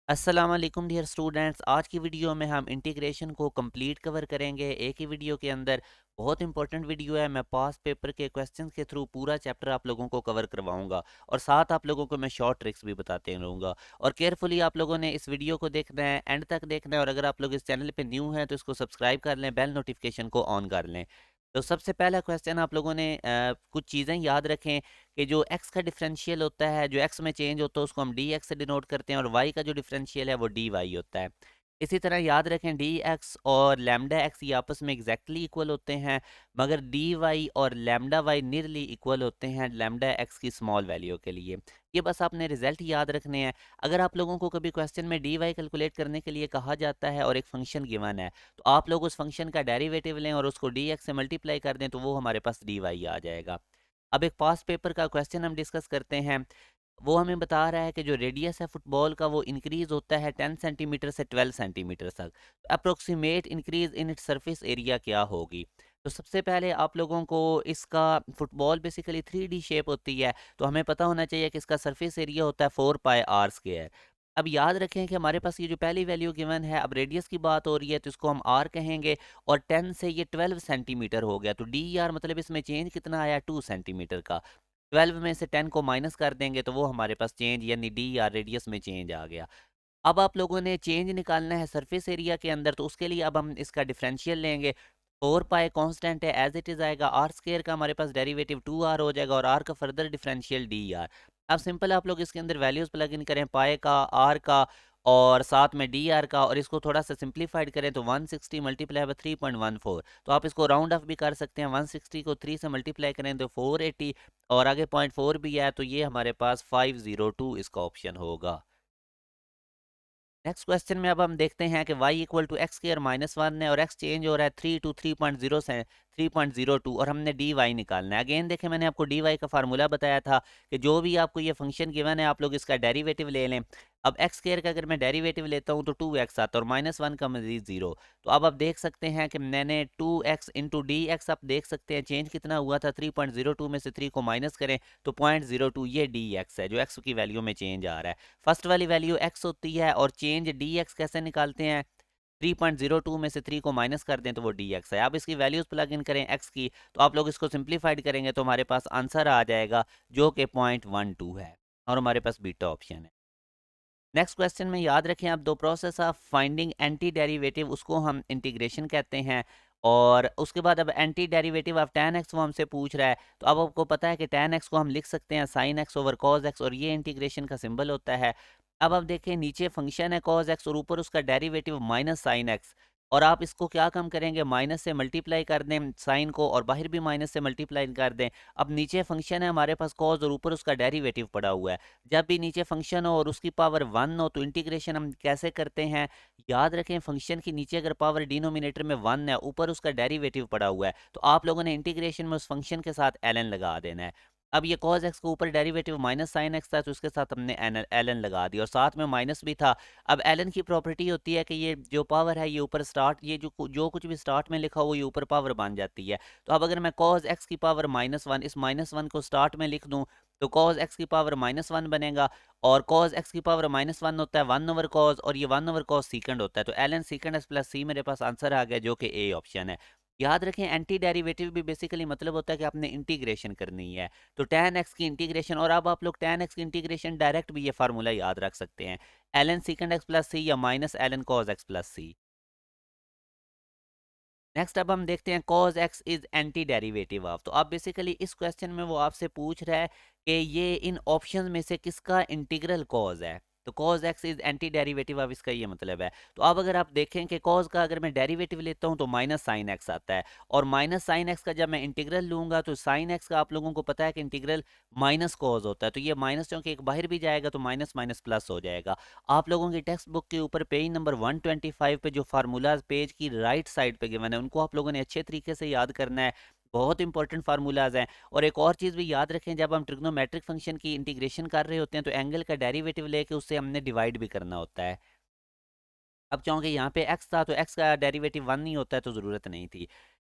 अस्सलाम वालेकुम dear students. आज की वीडियो में हम इंटीग्रेशन को कंप्लीट कवर करेंगे एक ही वीडियो के अंदर। बहुत इंपॉर्टेंट वीडियो है। मैं पास पेपर के क्वेश्चंस के थ्रू पूरा चैप्टर आप लोगों को कवर करवाऊंगा और साथ आप लोगों को मैं शॉर्ट ट्रिक्स भी बताते रहूंगा। और केयरफुली आप लोगों ने इस वीडियो को देखना है, एंड तक देखना है। और अगर आप लोग इस चैनल पे न्यू हैं तो इसको सब्सक्राइब कर लें, बेल नोटिफिकेशन को ऑन कर लें। तो सबसे पहला क्वेश्चन आप लोगों ने कुछ चीज़ें याद रखें कि जो x का डिफरेंशियल होता है, जो x में चेंज होता है उसको हम dx से डिनोट करते हैं, और y का जो डिफरेंशियल है वो dy होता है। इसी तरह याद रखें dx और लैम्डा x ये आपस में एग्जैक्टली इक्वल होते हैं, मगर dy और लैम्डा y नियरली इक्वल होते हैं लैम्डा x की स्मॉल वैल्यू के लिए। ये बस आपने रिजल्ट याद रखने हैं। अगर आप लोगों को कभी क्वेश्चन में dy कैलकुलेट करने के लिए कहा जाता है और एक फंक्शन गिवन है, तो आप लोग उस फंक्शन का डेरिवेटिव लें और उसको dx से मल्टीप्लाई कर दें, तो वो हमारे पास dy आ जाएगा। अब एक पास्ट पेपर का क्वेश्चन हम डिस्कस करते हैं। वो हमें बता रहा है कि जो रेडियस है फुटबॉल का वो इंक्रीज होता है 10 सेंटीमीटर से 12 सेंटीमीटर तक। Approximate increase in its surface area क्या होगी? तो सबसे पहले आप लोगों को इसका, फुटबॉल बेसिकली 3D शेप होती है, तो हमें पता होना चाहिए कि इसका सरफेस एरिया होता है 4 पाई r स्क्वायर। अब याद रखें कि हमारे पास ये जो पहली वैल्यू गिवन है, अब रेडियस की बात हो रही है तो इसको हम r कहेंगे, और 10 से ये 12 सेंटीमीटर हो गया, तो डी आर मतलब इसमें चेंज कितना आया, 2 सेंटीमीटर का। 12 में से 10 को माइनस कर देंगे तो वो हमारे पास चेंज यानी डी आर रेडियस में चेंज आ गया। अब आप लोगों ने चेंज निकालना है सरफेस एरिया के अंदर, तो उसके लिए अब हम इसका डिफरेंशियल लेंगे। 4 पाई कांस्टेंट है, एज इट इज आएगा। आर स्क्वायर का हमारे पास डेरिवेटिव 2r हो जाएगा, और आर का फर्दर डिफरेंशियल डी आर। अब सिंपल आप लोग इसके अंदर वैल्यूज प्लग इन करें, पाए का, आर का और साथ में डी आर का, और इसको थोड़ा सा सिंप्लीफाइड करें तो 160 मल्टीप्लाई बाय 3.14। तो आप इसको राउंड ऑफ भी कर सकते हैं, 160 को 3 से मल्टीप्लाई करें तो 480, और आगे 0.4 भी है, तो ये हमारे पास 502 इसका ऑप्शन होगा। नेक्स्ट क्वेश्चन में अब हम देखते हैं कि y equal to x square minus one है, और x चेंज हो रहा है 3 टू 3.0 से 3.02, और हमने dy निकालना है। अगेन देखें, मैंने आपको dy का फार्मूला बताया था कि जो भी आपको ये फंक्शन गिवन है आप लोग इसका डेरिवेटिव ले लें। अब एक्स स्क्र का अगर मैं डेरिवेटिव लेता हूँ तो 2x आता है, और माइनस वन का मजीद 0। तो अब आप देख सकते हैं कि मैंने 2x इंटू डी एक्स, आप देख सकते हैं चेंज कितना हुआ था, 3.02 में से 3 को माइनस करें तो 0.02, ये डी एक्स है जो x की वैल्यू में चेंज आ रहा है। फर्स्ट वाली वैल्यू x होती है, और चेंज डी एक्स कैसे निकालते हैं, 3.02 में से 3 को माइनस कर दें तो वो डी एक्स है। अब इसकी वैल्यूज प्लग इन करें x की, तो आप लोग इसको सिंप्लीफाइड करेंगे तो हमारे पास आंसर आ जाएगा जो कि 0.12 है, और हमारे पास बीटा ऑप्शन है। नेक्स्ट क्वेश्चन में याद रखें, आप दो process of finding anti derivative, उसको हम इंटीग्रेशन कहते हैं। और उसके बाद अब anti derivative of tan x वो हमसे पूछ रहा है, तो अब आपको पता है कि tan x को हम लिख सकते हैं sin x over cos x, और ये इंटीग्रेशन का सिंबल होता है। अब आप देखें, नीचे फंक्शन है cos x और ऊपर उसका डेरिवेटिव माइनस साइन एक्स, और आप इसको क्या कम करेंगे, माइनस से मल्टीप्लाई कर दें साइन को, और बाहर भी माइनस से मल्टीप्लाई कर दें। अब नीचे फंक्शन है हमारे पास cos, और ऊपर उसका डेरिवेटिव पड़ा हुआ है। जब भी नीचे फंक्शन हो और उसकी पावर 1 हो तो इंटीग्रेशन हम कैसे करते हैं, याद रखें, फंक्शन की नीचे अगर पावर डिनोमिनेटर में 1 है, ऊपर उसका डेरिवेटिव पड़ा हुआ है, तो आप लोगों ने इंटीग्रेशन में उस फंक्शन के साथ ln लगा देना है। अब ये cos x के ऊपर डेरिवेटिव माइनस साइन एक्स था, तो उसके साथ हमने ln लगा दिया, और साथ में माइनस भी था। अब ln की प्रॉपर्टी होती है कि ये जो पावर है ये ऊपर स्टार्ट, ये जो कुछ भी स्टार्ट में लिखा हो ये ऊपर पावर बन जाती है। तो अब अगर मैं cos x की पावर -1, इस -1 को स्टार्ट में लिख दूं, तो cos x की पावर -1 बनेगा, और cos x की पावर -1 होता है 1 ओवर cos, और ये 1 ओवर cos सीकेंड होता है, तो ln सीकेंड s प्लस c मेरे पास आंसर आ गया जो कि ए ऑप्शन है। याद रखें, एंटी डेरिवेटिव भी बेसिकली मतलब होता है कि आपने इंटीग्रेशन करनी है, तो tan x की इंटीग्रेशन, और अब आप लोग tan x की इंटीग्रेशन डायरेक्ट भी ये फार्मूला याद रख सकते हैं, ln सीकेंड x प्लस c या minus ln cos x plus c। Next अब हम देखते हैं cos x is anti derivative of. तो अब बेसिकली इस क्वेश्चन में वो आपसे पूछ रहा है कि ये इन ऑप्शंस में से किसका इंटीग्रल cos है। तो cos x is anti derivative of, इसका ये मतलब है। तो अब अगर आप देखें कि cos का अगर मैं डेरिवेटिव लेता हूं तो माइनस साइन एक्स आता है, और माइनस साइन एक्स का जब मैं इंटीग्रल लूंगा तो साइन एक्स का आप लोगों को पता है कि इंटीग्रल माइनस cos होता है, तो ये माइनस क्योंकि एक बाहर भी जाएगा तो माइनस माइनस प्लस हो जाएगा। आप लोगों की टेक्स्ट बुक के ऊपर पेज नंबर 125 पे जो फार्मूलाज पेज की राइट साइड पे गिवन है, उनको आप लोगों ने अच्छे तरीके से याद करना है। बहुत इंपॉर्टेंट फार्मूलाज हैं। और एक और चीज़ भी याद रखें, जब हम ट्रिग्नोमेट्रिक फंक्शन की इंटीग्रेशन कर रहे होते हैं तो एंगल का डेरिवेटिव लेके उससे हमने डिवाइड भी करना होता है। अब चूंकि यहाँ पे x था तो x का डेरिवेटिव 1 नहीं होता है तो ज़रूरत नहीं थी।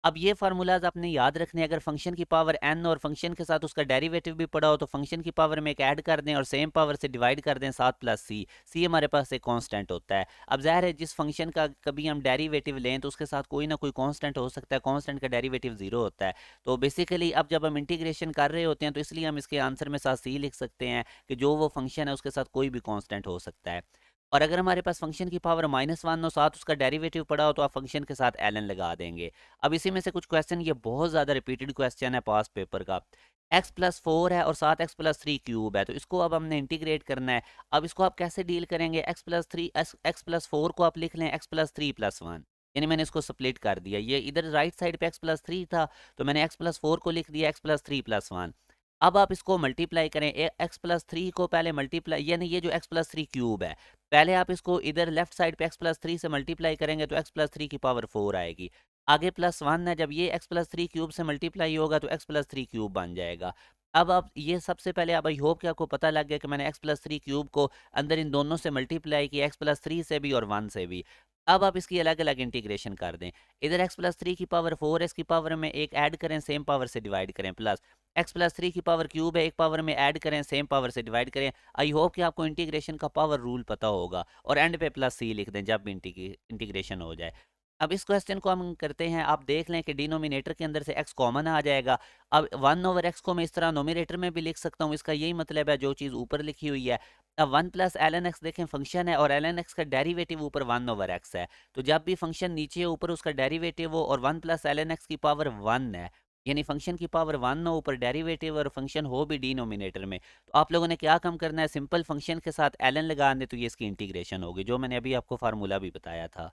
अब ये फार्मूलाज आपने याद रखने हैं, अगर फंक्शन की पावर n और फंक्शन के साथ उसका डेरिवेटिव भी पड़ा हो तो फंक्शन की पावर में एक ऐड कर दें और सेम पावर से डिवाइड कर दें 7 प्लस सी। सी हमारे पास एक कांस्टेंट होता है। अब ज़ाहिर है जिस फंक्शन का कभी हम डेरिवेटिव लें तो उसके साथ कोई ना कोई कांस्टेंट हो सकता है, कांस्टेंट का डेरिवेटिव जीरो होता है। तो बेसिकली अब जब हम इंटीग्रेशन कर रहे होते हैं तो इसलिए हम इसके आंसर में साथ सी लिख सकते हैं कि जो वो फंक्शन है उसके साथ कोई भी कॉन्स्टेंट हो सकता है। और अगर हमारे पास फंक्शन की पावर -1 और साथ उसका डेरिवेटिव पड़ा हो तो आप फंक्शन के साथ एलन लगा देंगे। अब इसी में से कुछ क्वेश्चन, ये बहुत ज़्यादा रिपीटेड क्वेश्चन है पास पेपर का। x+4 है और साथ x+3 क्यूब है, तो इसको अब हमने इंटीग्रेट करना है। अब इसको आप कैसे डील करेंगे, x+4 को आप लिख लें x+3+1, यानी मैंने इसको स्प्लिट कर दिया। ये इधर राइट साइड पे x+3 था तो मैंने x+4 को लिख दिया x+3+1। अब आप इसको मल्टीप्लाई करें, x+3 को पहले मल्टीप्लाई, यानी ये जो x+3 क्यूब है, पहले आप इसको इधर लेफ्ट साइड पे x+3 से मल्टीप्लाई करेंगे तो x+3 की पावर 4 आएगी। आगे +1 है, जब ये x+3 क्यूब से मल्टीप्लाई होगा तो x+3 क्यूब बन जाएगा। अब आप ये सबसे पहले, अब आई होप कि आपको पता लग गया कि मैंने x+3 क्यूब को अंदर इन दोनों से मल्टीप्लाई किया, x+3 से भी और 1 से भी। अब आप इसकी अलग अलग इंटीग्रेशन कर दें। इधर x+3 की पावर 4 है, इसकी पावर में एक ऐड करें, सेम पावर से डिवाइड करें, प्लस x+3 की पावर क्यूब है, एक पावर में ऐड करें, सेम पावर से डिवाइड करें। आई होप कि आपको इंटीग्रेशन का पावर रूल पता होगा और एंड पे प्लस सी लिख दें जब भी इंटीग्रेशन हो जाए। अब इस क्वेश्चन को हम करते हैं, आप देख लें कि डिनोमिनेटर के अंदर से x कॉमन आ जाएगा। अब 1/x को मैं इस तरह नोमिनेटर में भी लिख सकता हूँ, इसका यही मतलब है जो चीज़ ऊपर लिखी हुई है। अब 1 प्लस ln x देखें फंक्शन है और ln x का डेरिवेटिव ऊपर 1/x है, तो जब भी फंक्शन नीचे ऊपर उसका डेरिवेटिव हो और 1 प्लस ln x की पावर 1 है, यानी फंक्शन की पावर 1 हो, ऊपर डेरिवेटिव और फंक्शन हो भी डिनोमिनेटर में, तो आप लोगों ने क्या काम करना है, सिंपल फंक्शन के साथ ln लगा दें तो ये इसकी इंटीग्रेशन होगी, जो मैंने अभी आपको फार्मूला भी बताया था।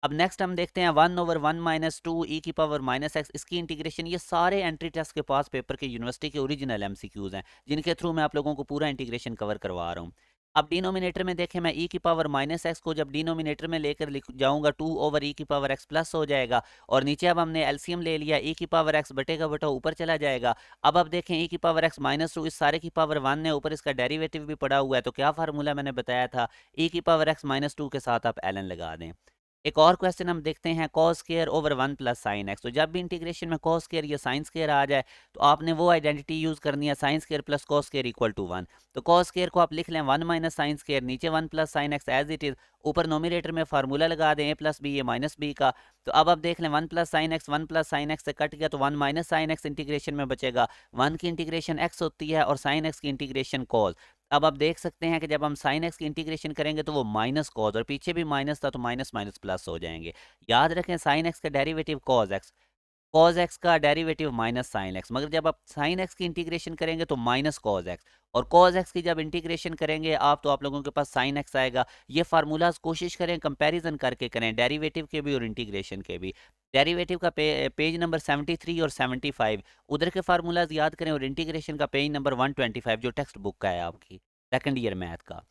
अब नेक्स्ट हम देखते हैं 1/1 - 2 e⁻⁻x, इसकी इंटीग्रेशन। ये सारे एंट्री टेस्ट के पास पेपर के यूनिवर्सिटी के ओरिजिनल एमसीक्यूज हैं जिनके थ्रू मैं आप लोगों को पूरा इंटीग्रेशन कवर करवा रहा हूँ। अब डिनोमिनेटर में देखें, मैं e⁻⁻x को जब डिनोमिनेटर में लेकर लिख जाऊंगा 2/e⁻x प्लस हो जाएगा, और नीचे अब हमने एलसीएम ले लिया, e⁻x बटे का बटा ऊपर चला जाएगा। अब आप देखें e⁻x - 2, इस सारे की पावर 1 है, ऊपर इसका डेरिवेटिव भी पड़ा हुआ है, तो क्या फार्मूला मैंने बताया था, e⁻x - 2 के साथ आप एलन लगा दें। एक और क्वेश्चन हम देखते हैं, cos square over 1 plus sine x. तो जब भी इंटीग्रेशन में कॉस स्क्वायर या साइन स्क्वायर आ जाए तो आपने वो आइडेंटिटी यूज करनी है, sine square plus cos square equal to 1। तो कॉस स्क्वायर को आप लिख लें 1 माइनस साइन स्क्वायर, नीचे 1 plus sine x as it is, ऊपर नोमिनेटर में फार्मूला लगा दें a plus b, a minus b का। तो अब आप देख लें 1 plus sine x 1 plus sine x से कट गया तो 1 माइनस साइन एक्स इंटीग्रेशन में बचेगा। 1 की इंटीग्रेशन एक्स होती है और साइन एक्स की इंटीग्रेशन कॉस। अब आप देख सकते हैं कि जब हम साइन एक्स की इंटीग्रेशन करेंगे तो वो माइनस कॉस, और पीछे भी माइनस था तो माइनस माइनस प्लस हो जाएंगे। याद रखें साइन एक्स का derivative cos x, cos x का डेरिवेटिव माइनस साइन एक्स, मगर जब आप साइन एक्स की इंटीग्रेशन करेंगे तो माइनस कॉस एक्स, और कॉस एक्स की जब इंटीग्रेशन करेंगे आप तो आप लोगों के पास साइन एक्स आएगा। ये फार्मूलाज कोशिश करें कंपैरिजन करके करें, डेरिवेटिव के भी और इंटीग्रेशन के भी। डेरिवेटिव का पेज नंबर 73 और 75 उधर के फार्मूलाज याद करें, और इंटीग्रेशन का पेज नंबर 125 जो टेक्स्ट बुक का है आपकी सेकंड ईयर मैथ का।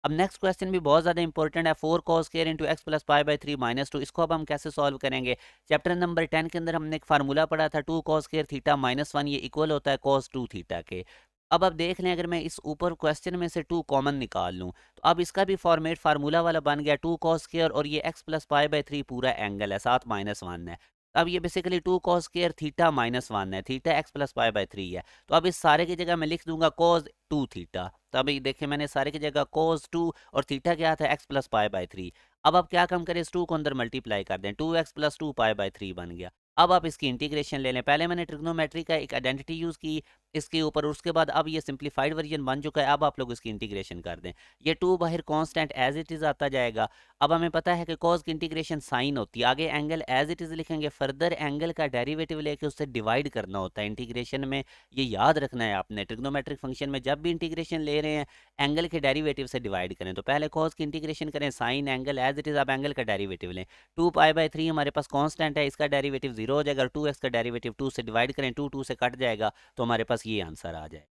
अब नेक्स्ट क्वेश्चन भी बहुत ज़्यादा इंपॉर्टेंट है, 4 cos square into x plus pi by 3 minus 2। इसको अब हम कैसे सॉल्व करेंगे, चैप्टर नंबर 10 के अंदर हमने एक फार्मूला पढ़ा था 2 cos स्क्वायर थीटा माइनस 1, ये इक्वल होता है cos 2 थीटा के। अब आप देख लें, अगर मैं इस ऊपर क्वेश्चन में से 2 कॉमन निकाल लूँ तो अब इसका भी फॉर्मेट फार्मूला वाला बन गया 2 cos स्क्वायर, और ये एक्स प्लस पाई बाई 3 पूरा एंगल है, साथ माइनस 1 है। अब ये basically 2 cos square theta minus 1 है, theta x plus pi by 3 है। तो अब इस सारे की जगह मैं लिख दूंगा cos 2 थीटा। तो अभी देखिए मैंने सारे की जगह cos 2 और थीटा क्या था, एक्स प्लस पाई बाई 3। अब आप क्या कम करें, इस 2 को अंदर मल्टीप्लाई कर दें, 2x प्लस 2 पाई बाई 3 बन गया। अब आप इसकी इंटीग्रेशन ले लें, पहले मैंने ट्रिग्नोमेट्री का एक आइडेंटिटी यूज़ की इसके ऊपर, उसके बाद अब ये सिंप्लीफाइड वर्जन बन चुका है। अब आप लोग इसकी इंटीग्रेशन कर दें, ये 2 बाहर कांस्टेंट एज इट इज़ आता जाएगा। अब हमें पता है कि कॉस की इंटीग्रेशन साइन होती है, आगे एंगल एज इट इज़ लिखेंगे, फर्दर एंगल का डेरिवेटिव लेके उससे डिवाइड करना होता है इंटीग्रेशन में। ये याद रखना है आपने, ट्रिग्नोमेट्रिक फंक्शन में जब भी इंटीग्रेशन ले रहे हैं एंगल के डेरिवेटिव से डिवाइड करें। तो पहले कॉस की इंटीग्रेशन करें, sine angle as it is, आप एंगल का डेरिवेटिव लें। 2 पाई बाई 3 हमारे पास कांस्टेंट है, इसका डेरिवेटिव 0 हो जाएगा, 2x का डेरिवेटिव 2 से डिवाइड करें, 2 2 से कट जाएगा, तो हमारे पास ये आंसर आ जाए।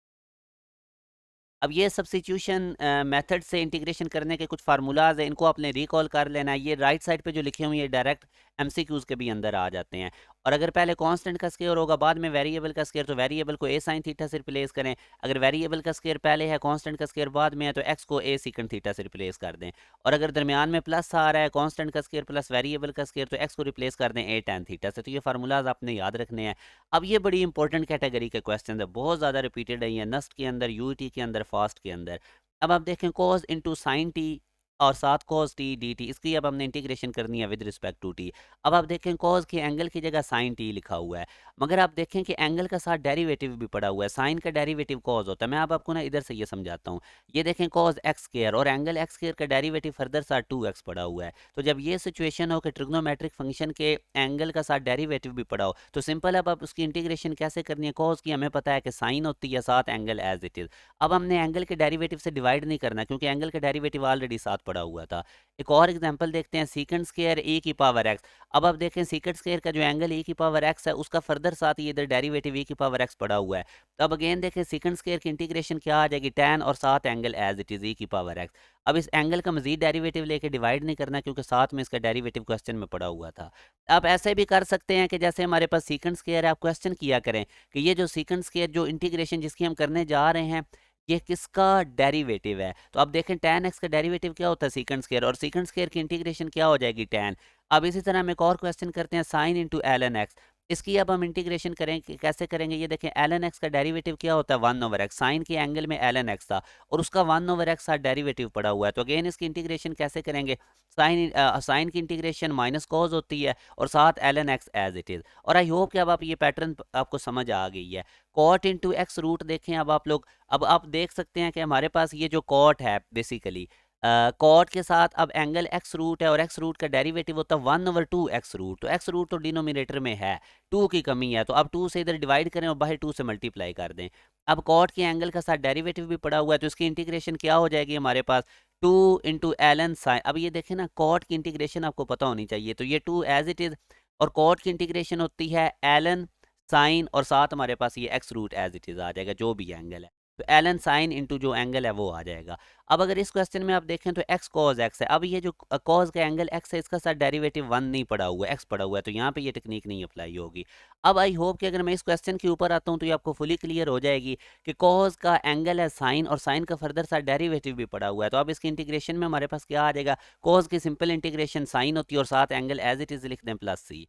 अब ये सब्स्टिट्यूशन मेथड से इंटीग्रेशन करने के कुछ फार्मूलाज हैं, इनको आपने रिकॉल कर लेना है। ये राइट साइड पे जो लिखे हुए हैं डायरेक्ट एमसीक्यूज के भी अंदर आ जाते हैं। और अगर पहले कांस्टेंट का स्क्वायर होगा बाद में वेरिएबल का स्क्वायर, तो वेरिएबल को ए साइन थीटा से रिप्लेस करें। अगर वेरिएबल का स्क्वायर पहले है, कांस्टेंट का स्क्वायर बाद में है, तो एक्स को ए सीकंड थीटा से रिप्लेस कर दें। और अगर दरमियान में प्लस आ रहा है, कांस्टेंट का स्क्वायर प्लस वेरिएबल का स्क्वायर, तो एक्स को रिप्लेस कर दें ए tan थीटा से। तो ये फार्मूलाज आपने याद रखने हैं। अब ये बड़ी इंपॉर्टेंट कैटेगरी के क्वेश्चन है, बहुत ज़्यादा रिपीटेड है ये नस्ट के अंदर, यूटी के अंदर, फास्ट के अंदर। अब आप देखें cos इंटू साइन टी और साथ cos t dt, इसकी अब हमने इंटीग्रेशन करनी है विद रिस्पेक्ट टू t। अब आप देखें cos के एंगल की जगह sin t लिखा हुआ है, मगर आप देखें कि एंगल का साथ डेरिवेटिव भी पड़ा हुआ है। साइन का डेरिवेटिव cos होता है। मैं अब आपको ना इधर से ये समझाता हूँ। ये देखें cos x स्क्वायर और एंगल x स्क्वायर का डेरिवेटिव फर्दर साथ 2x पड़ा हुआ है। तो जब ये सिचुएशन हो कि ट्रिग्नोमेट्रिक फंक्शन के एंगल का साथ डेरिवेटिव भी पड़ा हो, तो सिंपल अब आप उसकी इंटीग्रेशन कैसे करनी है। cos की हमें पता है कि साइन होती है, साथ एंगल एज इट इज़। अब हमने एंगल के डेरिवेटिव से डिवाइड नहीं करना, क्योंकि एंगल का डेरिवेटिव ऑलरेडी साथ पड़ा हुआ था। एक और एग्जांपल देखते हैं, सीकेंड स्क्वायर ए की पावर एक्स। अब आप देखें सीकेंड स्क्वायर का जो एंगल ए की पावर एक्स है, उसका फर्दर साथ ये इधर डेरिवेटिव ए की पावर एक्स पड़ा हुआ है। तो अब अगेन देखें सीकेंड स्क्वायर की इंटीग्रेशन क्या आ जाएगी, tan और साथ angle as it is a की पावर एक्स। अब इस एंगल का मजीद डेरिवेटिव लेके डिवाइड नहीं करना, क्योंकि साथ में इसका डेरिवेटिव क्वेश्चन में पड़ा हुआ था। आप ऐसे भी कर सकते हैं कि जैसे हमारे पास सीकेंड स्क्वायर है, आप क्वेश्चन किया करें कि ये जो सीकेंड स्क्वायर जो इंटीग्रेशन जिसकी हम करने जा रहे हैं, ये किसका डेरिवेटिव है। तो अब देखें tan x का डेरिवेटिव क्या होता है, सीकेंड स्क्वायर, और सीकेंड स्क्वायर की इंटीग्रेशन क्या हो जाएगी, tan। अब इसी तरह हम एक और क्वेश्चन करते हैं, sine into l n x. इसकी अब हम इंटीग्रेशन करें कैसे करेंगे, ये देखें एल एन एक्स का डेरिवेटिव क्या होता है, 1/x। साइन के एंगल में एल एन एक्स था और उसका 1/x साथ डेरिवेटिव पड़ा हुआ है। तो अगेन इसकी इंटीग्रेशन कैसे करेंगे, साइन की इंटीग्रेशन माइनस कॉज होती है और साथ l n x as it is. और आई होप कि अब आप ये पैटर्न आपको समझ आ गई है। कॉट इंटू एक्स रूट देखें अब आप लोग, अब आप देख सकते हैं कि हमारे पास ये जो कॉट है बेसिकली, कॉट के साथ अब एंगल एक्स रूट है और एक्स रूट का डेरिवेटिव होता है 1/2 एक्स रूट। तो एक्स रूट तो डिनोमिनेटर में है, 2 की कमी है, तो अब 2 से इधर डिवाइड करें और बाहर 2 से मल्टीप्लाई कर दें। अब कॉट के एंगल का साथ डेरिवेटिव भी पड़ा हुआ है, तो इसकी इंटीग्रेशन क्या हो जाएगी हमारे पास, 2 इंटू एल एन साइन। अब ये देखें ना, कॉट की इंटीग्रेशन आपको पता होनी चाहिए, तो ये 2 एज इट इज, और कॉट की इंटीग्रेशन होती है एल एन साइन और साथ हमारे पास ये X root as it is आ जाएगा, जो भी एंगल है। तो एल एन साइन इंटू जो एंगल है वो आ जाएगा। अब अगर इस क्वेश्चन में आप देखें तो एक्स कॉज एक्स है। अब ये जो कॉज का एंगल एक्स है, इसका साथ डेरिवेटिव 1 नहीं पड़ा हुआ है, एक्स पड़ा हुआ है, तो यहाँ पे ये टेक्निक नहीं अप्लाई होगी। अब आई होप कि अगर मैं इस क्वेश्चन के ऊपर आता हूँ तो ये आपको फुली क्लियर हो जाएगी कि कॉज का एंगल है साइन और साइन का फर्दर साथ डेरिवेटिव भी पड़ा हुआ है। तो अब इसकी इंटीग्रेशन में हमारे पास क्या आ जाएगा, कॉज की सिंपल इंटीग्रेशन साइन होती है और साथ एंगल एज इट इज लिख दें प्लस सी।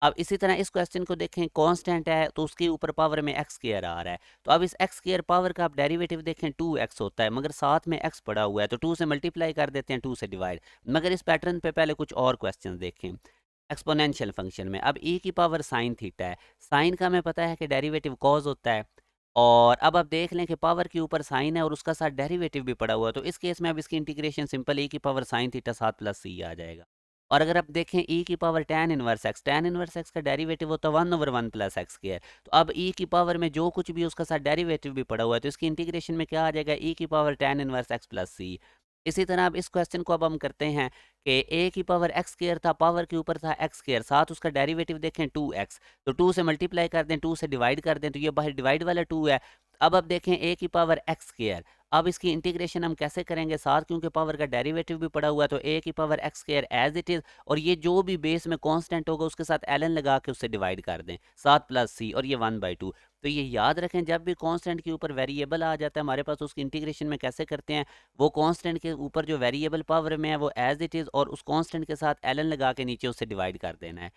अब इसी तरह इस क्वेश्चन को देखें, कांस्टेंट है तो उसके ऊपर पावर में एक्स स्क्वायर आ रहा है। तो अब इस एक्स स्क्वायर पावर का आप डेरिवेटिव देखें 2x होता है, मगर साथ में x पड़ा हुआ है, तो 2 से मल्टीप्लाई कर देते हैं, 2 से डिवाइड। मगर इस पैटर्न पे पहले कुछ और क्वेश्चन देखें। एक्सपोनेंशियल फंक्शन में अब e की पावर साइन थीटा है, साइन का हमें पता है कि डेरिवेटिव कॉज होता है। और अब आप देख लें कि पावर के ऊपर साइन है और उसका साथ डेरिवेटिव भी पड़ा हुआ है, तो इस केस में अब इसकी इंटीग्रेशन सिंपल e की पावर साइन थीटा साथ प्लस सी आ जाएगा। और अगर आप देखें e की power tan inverse x, tan inverse x का डेरिवेटिव होता है 1/1 प्लस एक्स स्क्वायर। तो अब e की पावर में जो कुछ भी उसका साथ डेरिवेटिव भी पड़ा हुआ है, तो इसकी इंटीग्रेशन में क्या आ जाएगा, e की power tan inverse X plus C. इसी तरह अब इस क्वेश्चन को अब हम करते हैं कि a की पावर एक्स स्क्वायर था, पावर के ऊपर था एक्स स्क्वायर, साथ उसका डेरिवेटिव देखें 2x, तो 2 से मल्टीप्लाई कर दें, 2 से डिवाइड कर दें, तो ये बाहर डिवाइड वाला 2 है। अब देखें a की पावर एक्स स्क्वायर, अब इसकी इंटीग्रेशन हम कैसे करेंगे, साथ क्योंकि पावर का डेरिवेटिव भी पड़ा हुआ है, तो a की power x square as it is, और ये जो भी बेस में कांस्टेंट होगा उसके साथ ln लगा के उससे डिवाइड कर दें, साथ प्लस सी, और ये 1/2। तो ये याद रखें, जब भी कांस्टेंट के ऊपर वेरिएबल आ जाता है हमारे पास, उसकी इंटीग्रेशन में कैसे करते हैं, वो कांस्टेंट के ऊपर जो वेरिएबल पावर में है वो एज इट इज, और उस कांस्टेंट के साथ ln लगा के नीचे उससे डिवाइड कर देना है।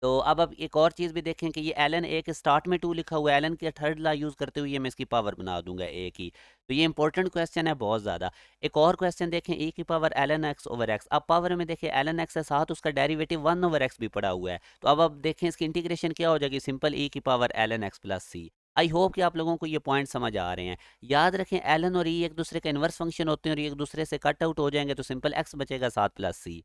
तो अब आप एक और चीज़ भी देखें कि ये ln ए के स्टार्ट में 2 लिखा हुआ है, ln के थर्ड ला यूज़ करते हुए ये मैं इसकी पावर बना दूंगा ए की। तो ये इंपॉर्टेंट क्वेश्चन है बहुत ज़्यादा। एक और क्वेश्चन देखें, ए की power ln x over x। अब पावर में देखें ln x है, साथ उसका डेरिवेटिव 1/x भी पड़ा हुआ है। तो अब आप देखें इसकी इंटीग्रेशन क्या हो जाएगी, सिंपल e की power ln x plus c. I hope कि आप लोगों को ये पॉइंट समझ आ रहे हैं। याद रखें ln और e एक दूसरे का इन्वर्स फंक्शन होते हैं और ये एक दूसरे से कट आउट हो जाएंगे, तो सिंपल x बचेगा साथ प्लस सी।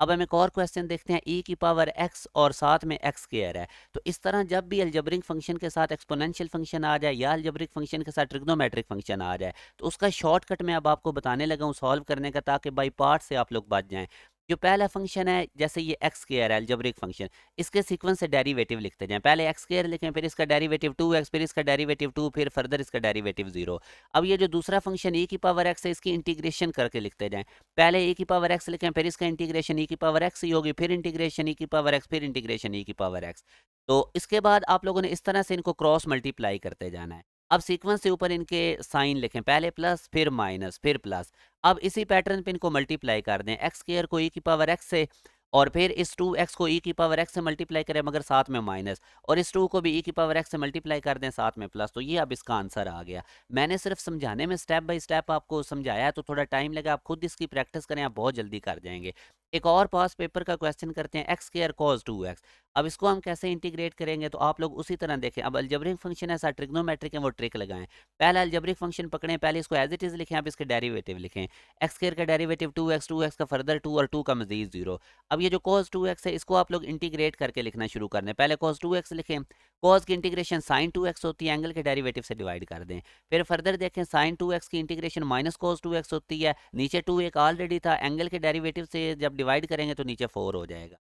अब हम एक और क्वेश्चन देखते हैं, e की पावर x और साथ में x स्क्वायर है। तो इस तरह जब भी अलजेब्रिक फंक्शन के साथ एक्सपोनेंशियल फंक्शन आ जाए या अलजेब्रिक फंक्शन के साथ ट्रिग्नोमेट्रिक फंक्शन आ जाए, तो उसका शॉर्टकट मैं अब आपको बताने लगा हूँ सॉल्व करने का, ताकि बाई पार्ट से आप लोग बच जाएं। जो पहला फंक्शन है जैसे ये एक्स स्क्वायर है अलजेब्रिक फंक्शन, इसके सीक्वेंस से डेरिवेटिव लिखते जाएं। पहले एक्स स्क्वायर लिखें, फिर इसका डेरिवेटिव 2x, फिर इसका डेरिवेटिव 2, फिर फर्दर इसका डेरिवेटिव 0। अब ये जो दूसरा फंक्शन e की पावर x है, इसकी इंटीग्रेशन करके लिखते जाएं। पहले e की पावर x लिखें, फिर इसका इंटीग्रेशन e की पावर x ही होगी, फिर इंटीग्रेशन e की पावर x, फिर इंटीग्रेशन e की पावर x। तो इसके बाद आप लोगों ने इस तरह से इनको क्रॉस मल्टीप्लाई करते जाना है। अब सीक्वेंस से ऊपर इनके साइन लिखें, पहले प्लस फिर माइनस फिर प्लस। अब इसी पैटर्न पे इनको मल्टीप्लाई कर दें, एक्स स्क्वायर को ई की पावर एक्स से, और फिर इस 2x को ई की पावर एक्स से मल्टीप्लाई करें मगर साथ में माइनस, और इस 2 को भी ई की पावर एक्स से मल्टीप्लाई कर दें साथ में प्लस। तो ये अब इसका आंसर आ गया। मैंने सिर्फ समझाने में स्टेप बाय स्टेप आपको समझाया है, तो थोड़ा टाइम लगा, आप खुद इसकी प्रैक्टिस करें, आप बहुत जल्दी कर जाएंगे। एक और पास पेपर का क्वेश्चन करते हैं, एक्स स्क्वायर कॉस 2x। अब इसको हम कैसे इंटीग्रेट करेंगे, तो आप लोग उसी तरह देखें। अब अलजेब्रिक फंक्शन ऐसा ट्रिग्नोमेट्रिक है, वो ट्रिक लगाएं। पहला अलजेब्रिक फंक्शन पकड़ें, पहले इसको एज इट इज लिखें, अब इसके डेरिवेटिव लिखें। एक्स स्क्वायर का डेरिवेटिव 2x, 2x का फर्दर 2 और 2 का मजीद 0। अब ये जो cos 2x है, इसको आप लोग इंटीग्रेट करके लिखना शुरू कर दें। पहले cos 2x लिखें, cos की इंटीग्रेशन sin 2x होती है, एंगल के डेरिवेटिव से डिवाइड कर दें। फिर फर्दर देखें, sin 2x की इंटीग्रेशन माइनस cos 2x होती है, नीचे 2 एक ऑलरेडी था, एंगल के डेरिवेटिव से जब डिवाइड करेंगे तो नीचे 4 हो जाएगा।